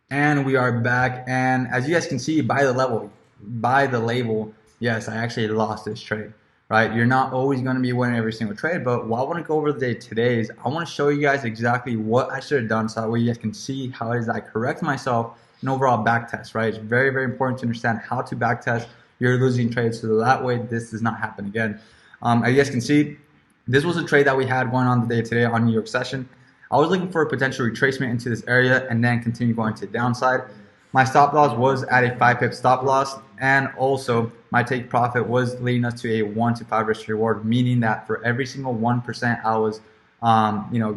And we are back. And as you guys can see by the label, yes, I actually lost this trade, right? You're not always going to be winning every single trade, but what I want to go over today is I want to show you guys exactly what I should have done so that way you guys can see how it is I correct myself and overall back test, right? It's very, very important to understand how to back test your losing trades so that way this does not happen again. As you guys can see, this was a trade that we had going on today on New York session. I was looking for a potential retracement into this area and then continue going to the downside. My stop loss was at a 5 pip stop loss, and also my take profit was leading us to a 1 to 5 risk reward, meaning that for every single 1% I was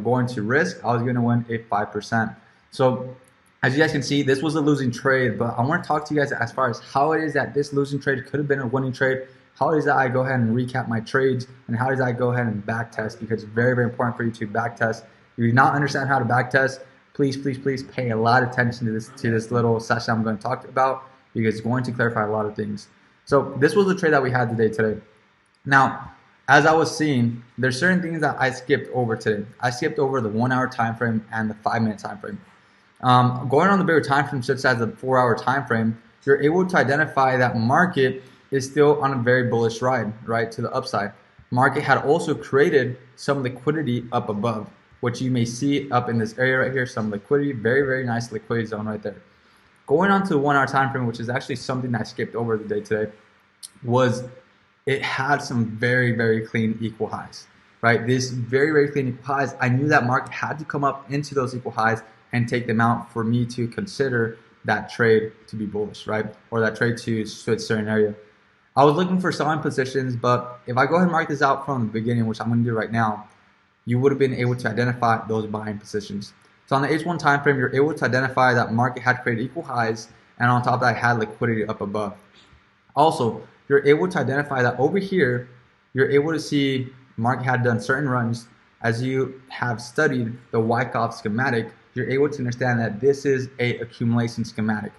going to risk, I was going to win a 5%. So as you guys can see, this was a losing trade, but I want to talk to you guys as far as how it is that this losing trade could have been a winning trade. How is that I go ahead and recap my trades, and how does I go ahead and back test, because it's very, very important for you to back test. If you do not understand how to back test, please, please, please pay a lot of attention to this little session I'm going to talk about, because it's going to clarify a lot of things. So this was the trade that we had today. Now, as I was seeing, there's certain things that I skipped over today. I skipped over the 1 hour time frame and the 5-minute time frame. Going on the bigger time frame, such as the 4-hour time frame, you're able to identify that market is still on a very bullish ride, right, to the upside. Market had also created some liquidity up above, which you may see up in this area right here, some liquidity, very, very nice liquidity zone right there. Going on to the 1 hour time frame, which is actually something I skipped over the day today, was it had some very, very clean equal highs, right? This very, very clean equal highs, I knew that market had to come up into those equal highs and take them out for me to consider that trade to be bullish, right? Or that trade to switch certain area. I was looking for selling positions, but if I go ahead and mark this out from the beginning, which I'm going to do right now, you would have been able to identify those buying positions. So on the H1 time frame, you're able to identify that market had created equal highs, and on top of that, had liquidity up above. Also, you're able to identify that over here, you're able to see market had done certain runs. As you have studied the Wyckoff schematic, you're able to understand that this is a accumulation schematic.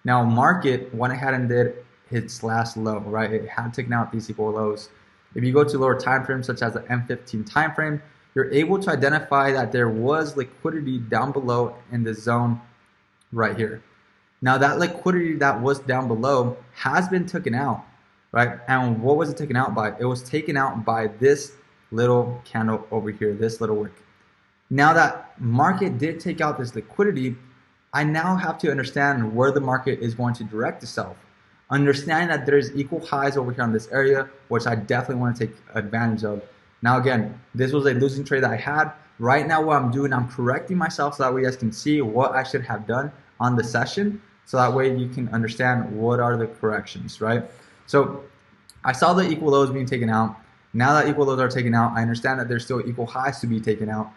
Now, market went ahead and did its last low, right? It had taken out these equal lows. If you go to lower time frames, such as the M15 time frame, you're able to identify that there was liquidity down below in the zone right here. Now that liquidity that was down below has been taken out, right? And what was it taken out by? It was taken out by this little candle over here, this little wick. Now that market did take out this liquidity, I now have to understand where the market is going to direct itself. Understanding that there's equal highs over here on this area, which I definitely want to take advantage of. Now again, this was a losing trade that I had. Right now what I'm doing, I'm correcting myself so that way you guys can see what I should have done on the session, so that way you can understand what are the corrections, right? So I saw the equal lows being taken out. Now that equal lows are taken out, I understand that there's still equal highs to be taken out.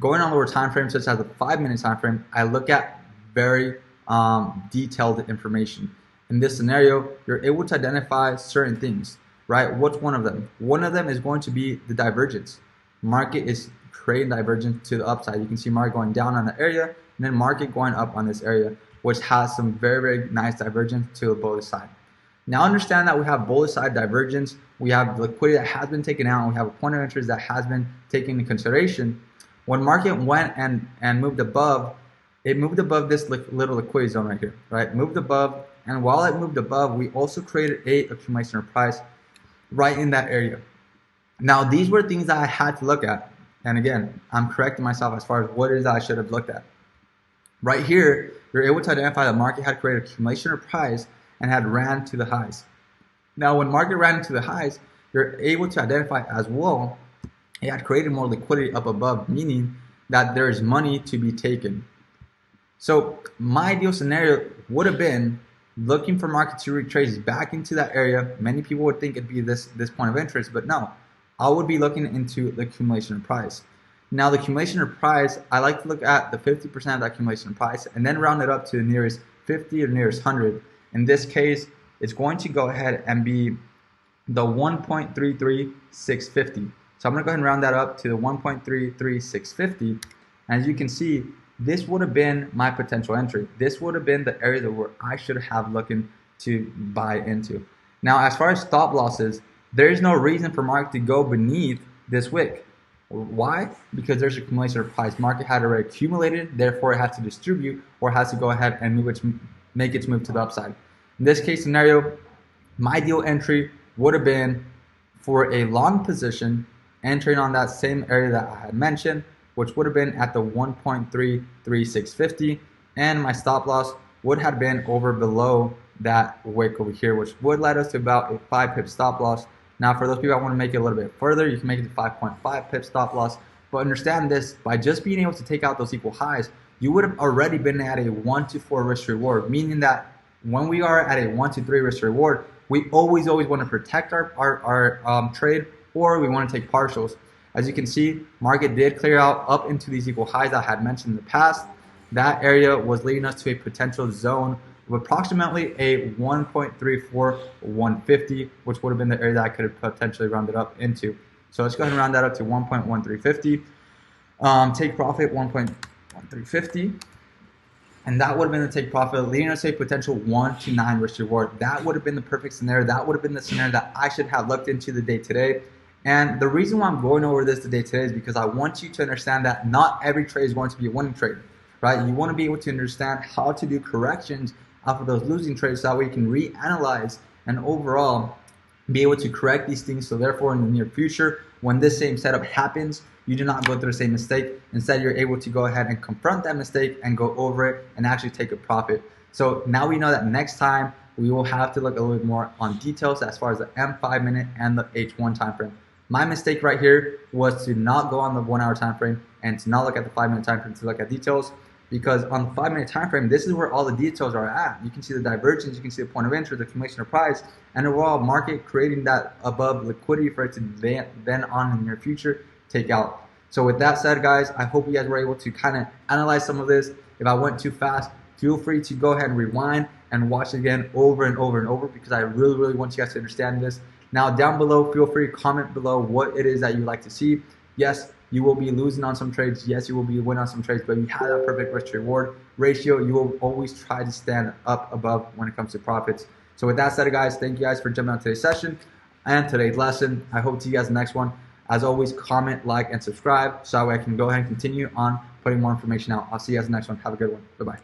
Going on lower time frames, such as the 5-minute time frame, I look at very detailed information. In this scenario, you're able to identify certain things, right? What's one of them? One of them is going to be the divergence. Market is creating divergence to the upside. You can see market going down on the area, and then market going up on this area, which has some very, very nice divergence to the bullish side. Now understand that we have bullish side divergence, we have liquidity that has been taken out, and we have a point of interest that has been taken into consideration. When market went and moved above, it moved above this little liquidity zone right here, right? Moved above, and while it moved above, we also created a accumulation of price right in that area. Now, these were things that I had to look at. And again, I'm correcting myself as far as what it is that I should have looked at. Right here, you're able to identify that market had created accumulation of price and had ran to the highs. Now, when market ran into the highs, you're able to identify as well, it had created more liquidity up above, meaning that there is money to be taken. So my ideal scenario would have been looking for market to retrace back into that area. Many people would think it'd be this point of interest, but no, I would be looking into the accumulation of price. Now the accumulation of price, I like to look at the 50% of the accumulation of price and then round it up to the nearest 50 or nearest 100. In this case, it's going to go ahead and be the 1.33650. So I'm going to go ahead and round that up to the 1.33650. As you can see, this would have been my potential entry. This would have been the area where I should have looking to buy into. Now, as far as stop losses, there is no reason for market to go beneath this wick. Why? Because there's accumulation of price. Market had already accumulated, therefore it has to distribute or has to go ahead and make its move to the upside. In this case scenario, my deal entry would have been for a long position entering on that same area that I had mentioned, which would have been at the 1.33650, and my stop loss would have been over below that wick over here, which would lead us to about a 5 pip stop loss. Now for those people that want to make it a little bit further, you can make it to 5.5 pip stop loss, but understand this, by just being able to take out those equal highs, you would have already been at a 1 to 4 risk reward, meaning that when we are at a 1 to 3 risk reward, we always want to protect our trade, or we want to take partials. As you can see, market did clear out up into these equal highs I had mentioned in the past. That area was leading us to a potential zone of approximately a 1.34150, which would have been the area that I could have potentially rounded up into. So let's go ahead and round that up to 1.1350. Take profit 1.1350. And that would have been the take profit, leading us to a potential 1 to 9 risk reward. That would have been the perfect scenario. That would have been the scenario that I should have looked into the day today. And the reason why I'm going over this today is because I want you to understand that not every trade is going to be a winning trade, right? You want to be able to understand how to do corrections off of those losing trades so that way you can reanalyze and overall be able to correct these things. So therefore, in the near future, when this same setup happens, you do not go through the same mistake. Instead, you're able to go ahead and confront that mistake and go over it and actually take a profit. So now we know that next time we will have to look a little bit more on details as far as the M5 minute and the H1 time frame. My mistake right here was to not go on the 1 hour time frame and to not look at the 5 minute time frame to look at details, because on the 5 minute time frame, this is where all the details are at. You can see the divergence, you can see the point of entry, the accumulation of price, and overall market creating that above liquidity for it to then on in the near future take out. So with that said, guys, I hope you guys were able to kind of analyze some of this. If I went too fast, feel free to go ahead and rewind and watch it again over and over and over, because I really want you guys to understand this. Now down below, feel free to comment below what it is that you would like to see. Yes, you will be losing on some trades. Yes, you will be winning on some trades, but you have that perfect risk to reward ratio. You will always try to stand up above when it comes to profits. So with that said, guys, thank you guys for jumping on today's session and today's lesson. I hope to see you guys in the next one. As always, comment, like, and subscribe so that way I can go ahead and continue on putting more information out. I'll see you guys in the next one. Have a good one. Bye-bye.